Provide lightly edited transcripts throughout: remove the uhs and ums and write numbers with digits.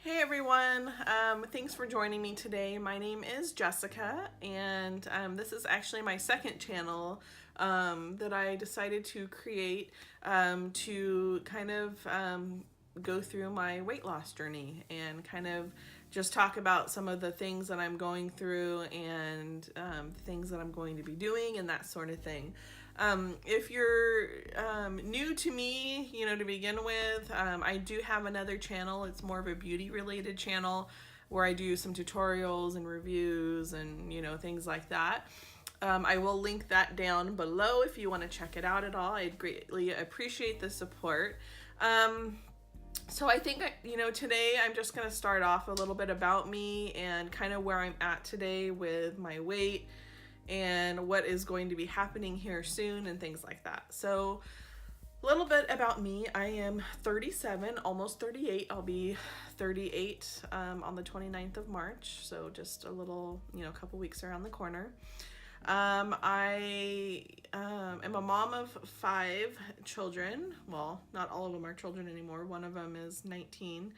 Hey everyone, thanks for joining me today. My name is Jessica, and this is actually my second channel that I decided to create to kind of go through my weight loss journey and kind of just talk about some of the things that I'm going through and things that I'm going to be doing and that sort of thing. If you're new to me, to begin with, I do have another channel. It's more of a beauty related channel where I do some tutorials and reviews and, things like that. I will link that down below if you want to check it out at all. I'd greatly appreciate the support. So I think, today I'm just going to start off a little bit about me and kind of where I'm at today with my weight and what is going to be happening here soon and things like that. So a little bit about me. I am 37, almost 38. I'll be 38 on the 29th of March. So just a little, a couple weeks around the corner. I am a mom of 5 children. Well, not all of them are children anymore. One of them is 19.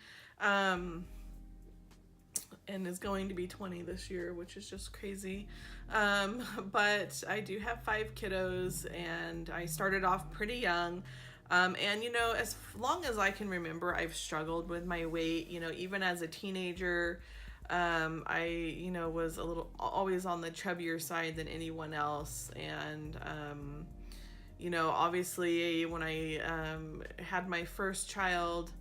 And is going to be 20 this year, which is just crazy. But I do have 5 kiddos, and I started off pretty young. And, as long as I can remember, I've struggled with my weight, even as a teenager. I, was always on the chubbier side than anyone else. And, obviously when I had my first child,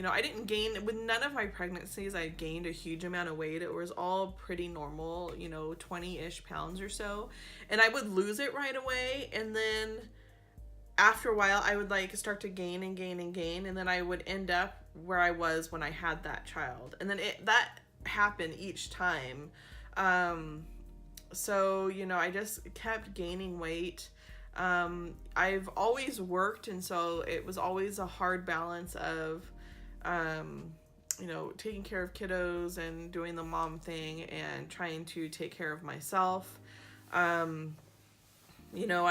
I didn't gain, with none of my pregnancies, I gained a huge amount of weight. It was all pretty normal, 20-ish pounds or so. And I would lose it right away. And then after a while, I would start to gain and gain and gain. And then I would end up where I was when I had that child. And then that happened each time. So, I just kept gaining weight. I've always worked. And so it was always a hard balance of, taking care of kiddos and doing the mom thing and trying to take care of myself. I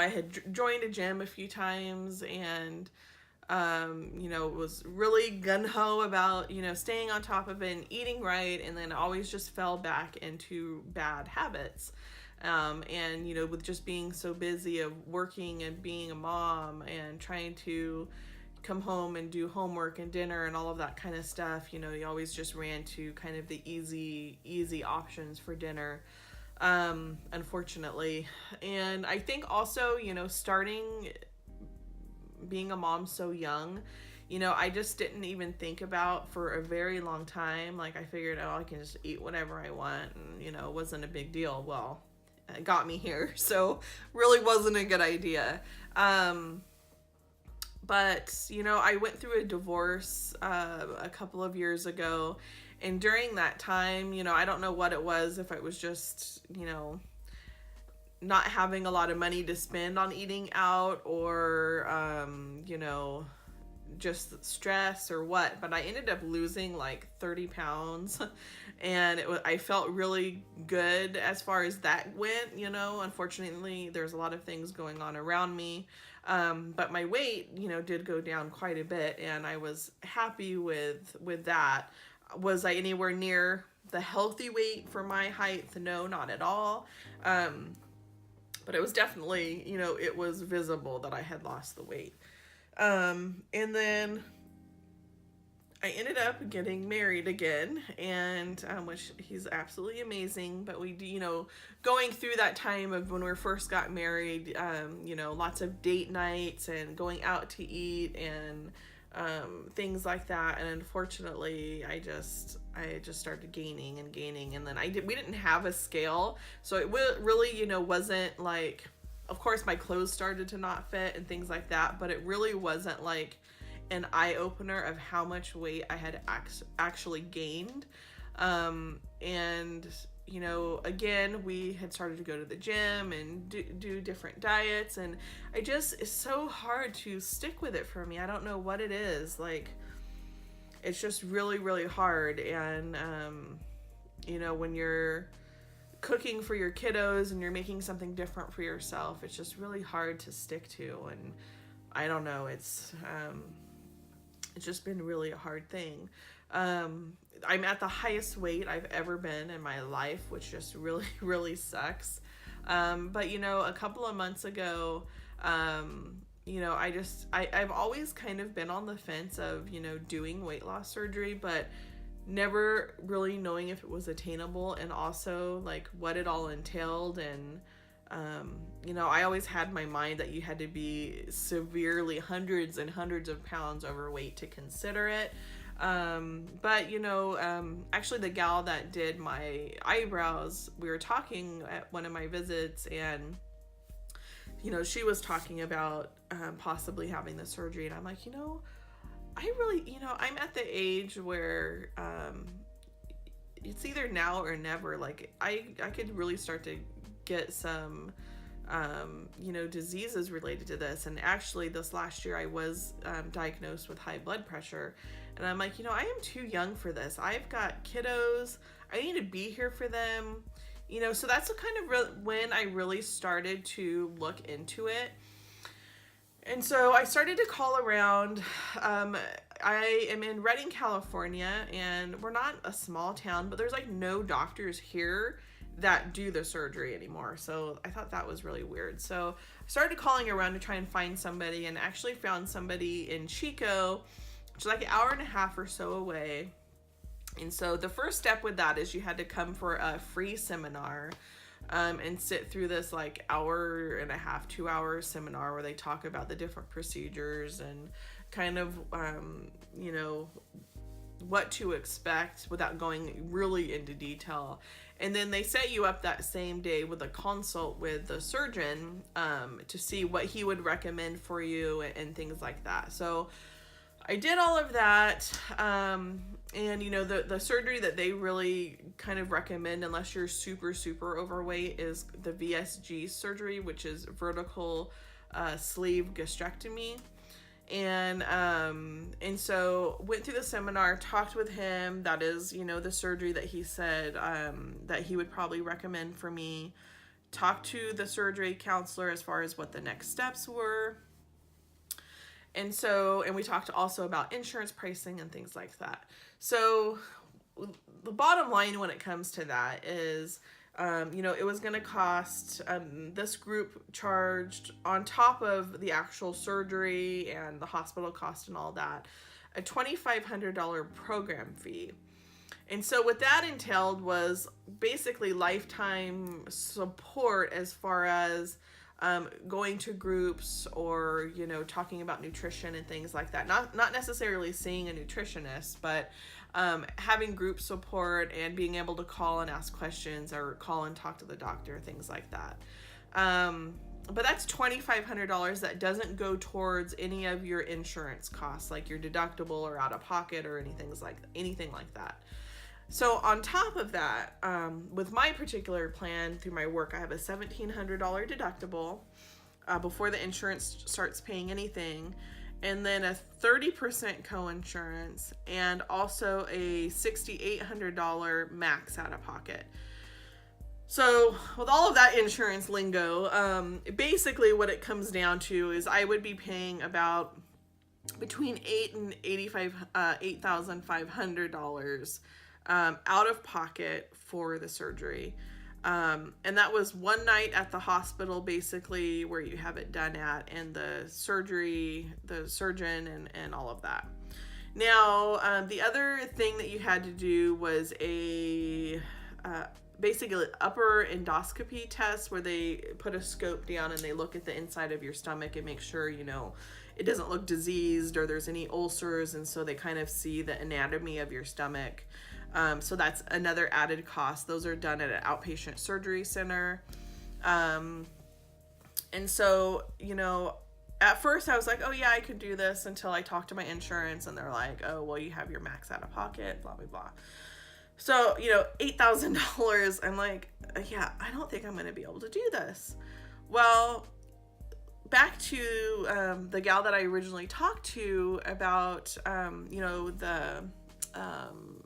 had joined a gym a few times and, was really gung-ho about, staying on top of it and eating right. And then always just fell back into bad habits. With just being so busy of working and being a mom and trying to come home and do homework and dinner and all of that kind of stuff, you always just ran to kind of the easy options for dinner, unfortunately. And I think also, starting being a mom so young, I just didn't even think about for a very long time. I figured, I can just eat whatever I want and, it wasn't a big deal. Well, it got me here, so really wasn't a good idea. But, I went through a divorce a couple of years ago. And during that time, I don't know what it was, if it was just, not having a lot of money to spend on eating out or, just stress or what. But I ended up losing 30 pounds. And I felt really good as far as that went. Unfortunately, there's a lot of things going on around me. But my weight, did go down quite a bit, and I was happy with that. Was I anywhere near the healthy weight for my height? No, not at all. But it was definitely, it was visible that I had lost the weight. And then I ended up getting married again, and which he's absolutely amazing. But we, going through that time of when we first got married, lots of date nights and going out to eat and things like that. And unfortunately, I just started gaining and gaining, and then we didn't have a scale, so it really, wasn't of course my clothes started to not fit and things like that, but it really wasn't an eye-opener of how much weight I had actually gained. And again, we had started to go to the gym and do different diets, and it's so hard to stick with it for me. I don't know what it is. It's just really, really hard. And, when you're cooking for your kiddos and you're making something different for yourself, it's just really hard to stick to. And I don't know, It's just been really a hard thing. I'm at the highest weight I've ever been in my life, which just really, really sucks. But a couple of months ago, I've always kind of been on the fence of, doing weight loss surgery, but never really knowing if it was attainable, and also like what it all entailed. And I always had my mind that you had to be severely hundreds and hundreds of pounds overweight to consider it. But actually the gal that did my eyebrows, we were talking at one of my visits, and she was talking about possibly having the surgery, and I'm like, I really, I'm at the age where it's either now or never. Like I could really start to get some diseases related to this. And actually this last year I was diagnosed with high blood pressure, and I'm like, I am too young for this. I've got kiddos. I need to be here for them. So that's when I really started to look into it. And so I started to call around. I am in Redding, California, and we're not a small town, but there's like no doctors here that do the surgery anymore. So I thought that was really weird. So I started calling around to try and find somebody, and actually found somebody in Chico, which is like an hour and a half or so away. And so the first step with that is you had to come for a free seminar, and sit through this like hour and a half, 2 hour seminar where they talk about the different procedures and kind of, what to expect without going really into detail. And then they set you up that same day with a consult with the surgeon, to see what he would recommend for you and things like that. So I did all of that. And the surgery that they really kind of recommend, unless you're super, super overweight, is the VSG surgery, which is vertical sleeve gastrectomy. And so went through the seminar, talked with him. That is, the surgery that he said that he would probably recommend for me. Talked to the surgery counselor as far as what the next steps were. And we talked also about insurance pricing and things like that. So the bottom line when it comes to that is, it was going to cost, this group charged, on top of the actual surgery and the hospital cost and all that, a $2,500 program fee. And so what that entailed was basically lifetime support as far as going to groups or, talking about nutrition and things like that. Not necessarily seeing a nutritionist, but having group support and being able to call and ask questions or call and talk to the doctor, things like that. But that's $2,500 that doesn't go towards any of your insurance costs, like your deductible or out of pocket or anything like that. So on top of that, with my particular plan through my work, I have a $1,700 deductible before the insurance starts paying anything, and then a 30% coinsurance, and also a $6,800 max out of pocket. So with all of that insurance lingo, basically what it comes down to is I would be paying about between $8,000 and $8,500 out of pocket for the surgery. And that was one night at the hospital, basically, where you have it done at, and the surgery, the surgeon, and all of that. Now, the other thing that you had to do was a basically upper endoscopy test, where they put a scope down and they look at the inside of your stomach and make sure, it doesn't look diseased or there's any ulcers. And so they kind of see the anatomy of your stomach. So that's another added cost. Those are done at an outpatient surgery center. And so, at first I was like, oh yeah, I could do this, until I talked to my insurance and they're like, oh, well, you have your max out of pocket, blah, blah, blah. So, $8,000, I'm like, yeah, I don't think I'm going to be able to do this. Well, back to the gal that I originally talked to about,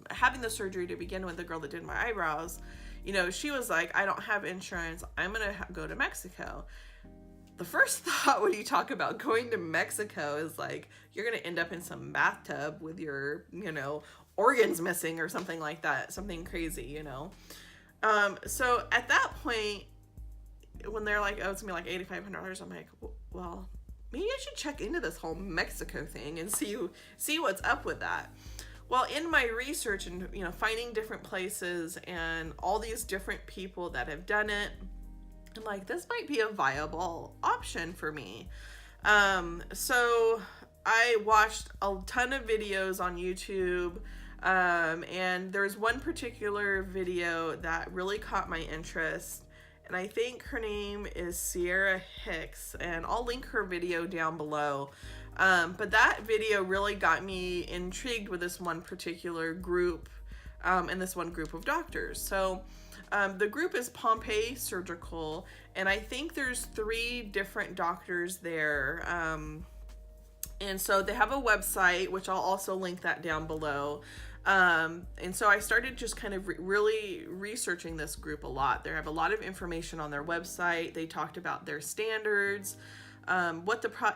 having the surgery to begin with, the girl that did my eyebrows, she was like, I don't have insurance. I'm going to go to Mexico. the first thought when you talk about going to Mexico is like, you're going to end up in some bathtub with your, organs missing or something like that, something crazy. So at that point, when they're like, oh, it's gonna be like $8,500, I'm like, well, maybe I should check into this whole Mexico thing and see what's up with that. Well, in my research and finding different places and all these different people that have done it, I'm like, this might be a viable option for me. So I watched a ton of videos on YouTube, and there's one particular video that really caught my interest, and I think her name is Cierra Hicks, and I'll link her video down below. But that video really got me intrigued with this one particular group, and this one group of doctors. So the group is Pompeii Surgical, and I think there's 3 different doctors there. And so they have a website, which I'll also link that down below. And so I started just kind of really researching this group a lot. They have a lot of information on their website. They talked about their standards,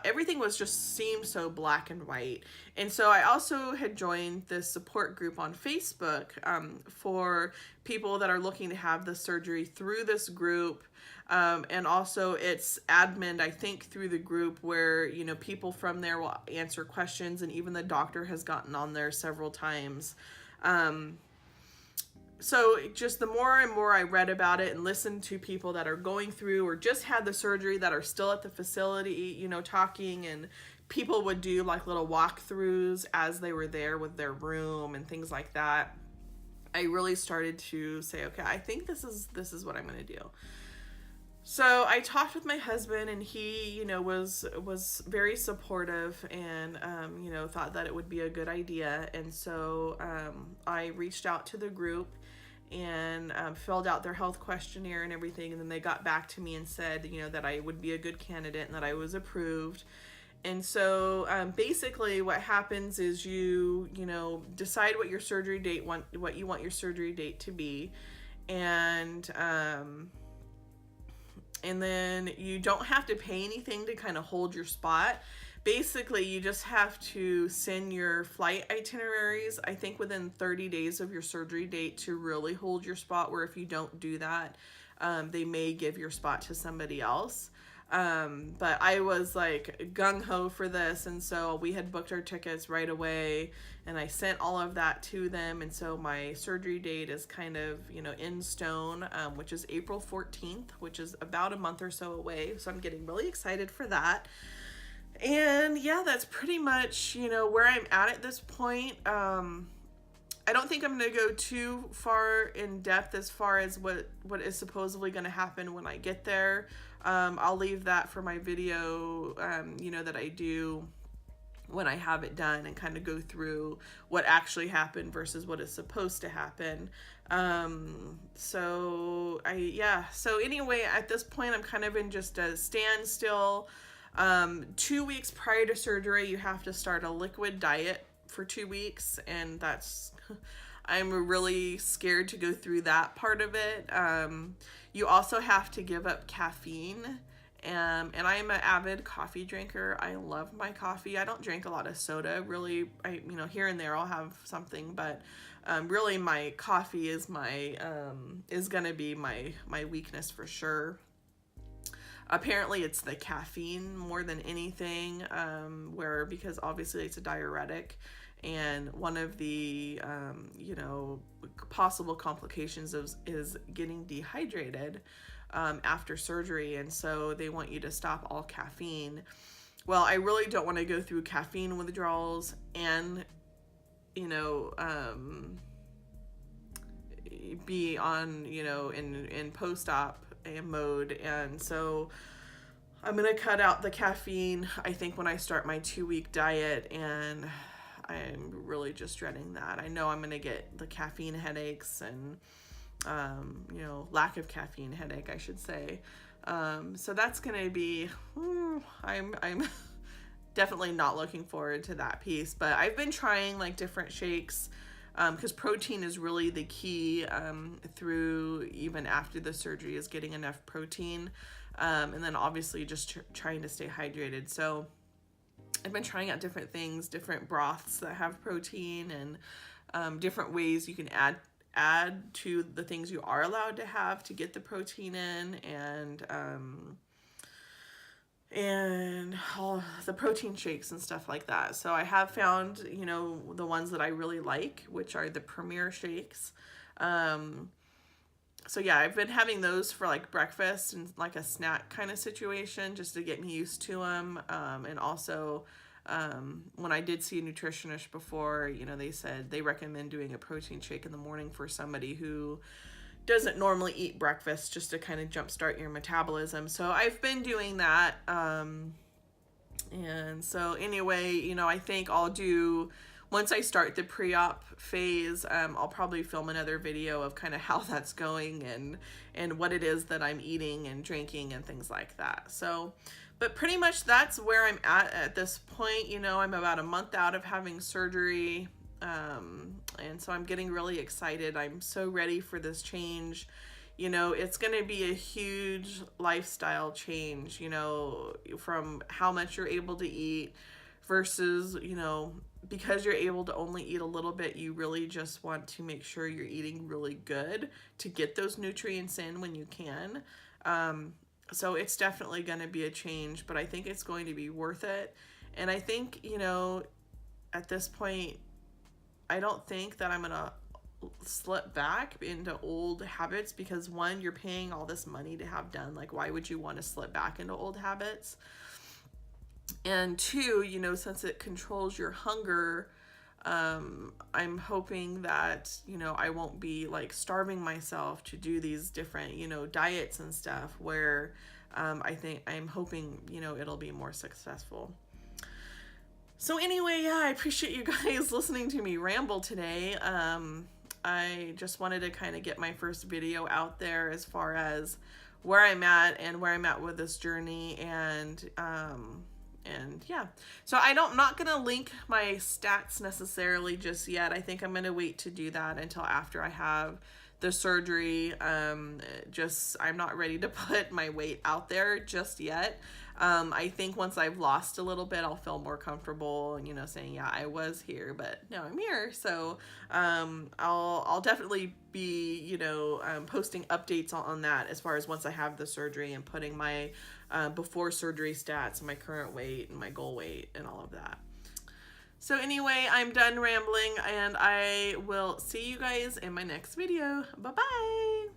everything was just seemed so black and white. And so I also had joined this support group on Facebook, for people that are looking to have the surgery through this group. And also it's admin, I think, through the group where, people from there will answer questions, and even the doctor has gotten on there several times. So just the more and more I read about it and listened to people that are going through or just had the surgery that are still at the facility, talking, and people would do like little walkthroughs as they were there with their room and things like that, I really started to say, okay, I think this is what I'm going to do. So I talked with my husband, and he, was very supportive, and, thought that it would be a good idea. And so I reached out to the group and filled out their health questionnaire and everything. And then they got back to me and said, that I would be a good candidate and that I was approved. And so basically what happens is you decide what your surgery date, what you want your surgery date to be. And then you don't have to pay anything to kind of hold your spot. Basically, you just have to send your flight itineraries, I think within 30 days of your surgery date, to really hold your spot, where if you don't do that, they may give your spot to somebody else. But I was like gung-ho for this, and so we had booked our tickets right away, and I sent all of that to them. And so my surgery date is kind of, in stone, which is April 14th, which is about a month or so away. So I'm getting really excited for that. And yeah, that's pretty much, where I'm at this point. I don't think I'm going to go too far in depth as far as what is supposedly going to happen when I get there. I'll leave that for my video, that I do when I have it done, and kind of go through what actually happened versus what is supposed to happen. So anyway, at this point, I'm kind of in just a standstill. 2 weeks prior to surgery, you have to start a liquid diet for 2 weeks, and I'm really scared to go through that part of it. You also have to give up caffeine, and I'm an avid coffee drinker. I love my coffee. I don't drink a lot of soda, really. Here and there I'll have something, but really my coffee is gonna be my weakness for sure. Apparently it's the caffeine more than anything, because obviously it's a diuretic, and one of the, possible complications is getting dehydrated after surgery, and so they want you to stop all caffeine. Well, I really don't want to go through caffeine withdrawals and, be on, in post-op mode. And so I'm gonna cut out the caffeine, I think, when I start my 2-week diet, and I'm really just dreading that. I know I'm gonna get the caffeine headaches and lack of caffeine headache, I should say. So that's gonna be, I'm definitely not looking forward to that piece. But I've been trying like different shakes, because protein is really the key through even after the surgery, is getting enough protein. And then obviously just trying to stay hydrated. So I've been trying out different things, different broths that have protein, and different ways you can add to the things you are allowed to have to get the protein in, and all the protein shakes and stuff like that. So I have found, you know, the ones that I really like, which are the Premier shakes. So yeah, I've been having those for like breakfast and like a snack kind of situation, just to get me used to them. And also, when I did see a nutritionist before, you know, they said they recommend doing a protein shake in the morning for somebody who doesn't normally eat breakfast, just to kind of jumpstart your metabolism. So I've been doing that. And so anyway, you know, I think I'll do, once I start the pre-op phase, I'll probably film another video of kind of how that's going, and what it is that I'm eating and drinking and things like that. So, but pretty much that's where I'm at this point. You know, I'm about a month out of having surgery. And so I'm getting really excited. I'm so ready for this change. You know, it's going to be a huge lifestyle change, you know, from how much you're able to eat versus, you know, because you're able to only eat a little bit, you really just want to make sure you're eating really good to get those nutrients in when you can. So it's definitely going to be a change, but I think it's going to be worth it. And I think, you know, at this point, I don't think that I'm going to slip back into old habits, because one, you're paying all this money to have done. Like, why would you want to slip back into old habits? And two, you know, since it controls your hunger, I'm hoping that, you know, I won't be like starving myself to do these different, you know, diets and stuff, where I'm hoping, you know, it'll be more successful. So anyway, yeah, I appreciate you guys listening to me ramble today. I just wanted to kind of get my first video out there as far as where I'm at and where I'm at with this journey, and yeah. So I'm not going to link my stats necessarily just yet. I think I'm going to wait to do that until after I have the surgery. I'm not ready to put my weight out there just yet. I think once I've lost a little bit, I'll feel more comfortable, you know, saying, yeah, I was here, but now I'm here. So, I'll definitely be, you know, posting updates on that as far as once I have the surgery, and putting my, before surgery stats and my current weight and my goal weight and all of that. So anyway, I'm done rambling, and I will see you guys in my next video. Bye-bye.